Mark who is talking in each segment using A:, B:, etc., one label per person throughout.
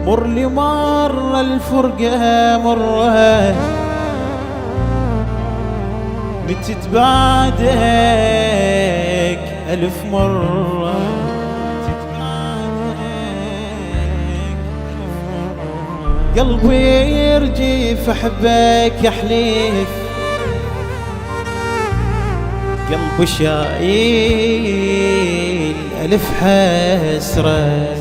A: مر لي مرة الفرقة مرة بتتبعدك ألف مرة قلبي يرجف أحبك يحلف قلبي شايل ألف حسرة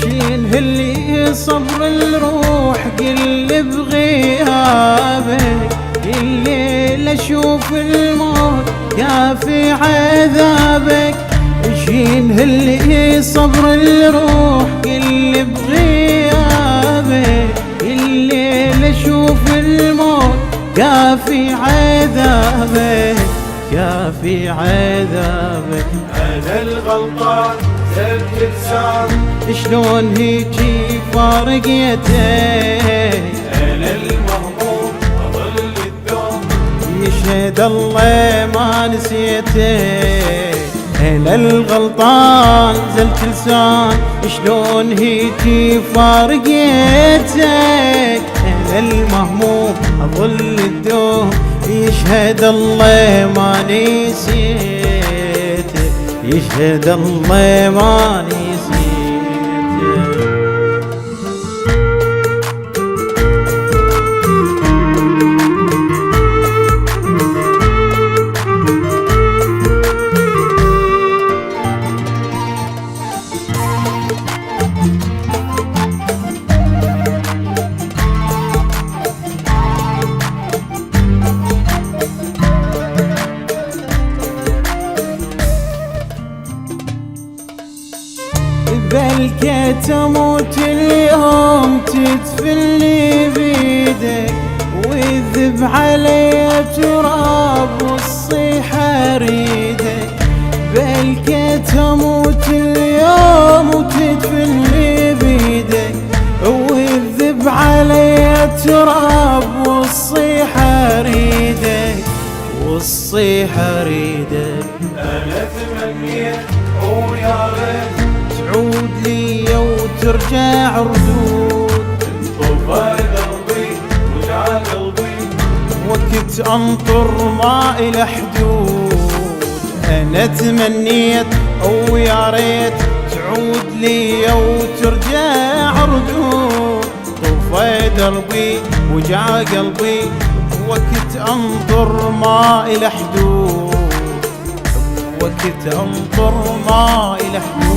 A: شين اللي صبر الروح قل بغيابك الليل أشوف الموت كافي عذابك شين اللي صبر الروح قل بغيابك الليل أشوف الموت كافي عذابك كافي عذابك.
B: أنا الغلطان زلت لسان
A: شلون هيجي فارقيتك
B: أنا المهموم أظل الدوم
A: يشهد الله ما نسيتك أنا الغلطان زلت لسان شلون هيجي فارقيتك أنا المهموم أظل الدوم يشهد الله ما نسيتك يشهد الله ما نسيتك. بلكي تموت اليوم تدفلني بيدك ويذب علي تراب والصيح اريدك بلكي تموت اليوم وتدفلني بيدك ويذب علي تراب والصيح اريدك والصيح اريدك.
B: أنا تمنيت ويا ريت
A: تعود لي وترجع ردود
B: طفى قلبي وجع قلبي
A: وقت انطر ما إلى حدود انا تمنيت ويا ريت تعود لي وترجع ردود طفى دربي وجع قلبي وقت انطر ما إلى حدود وقت انطر ما إلى حدود.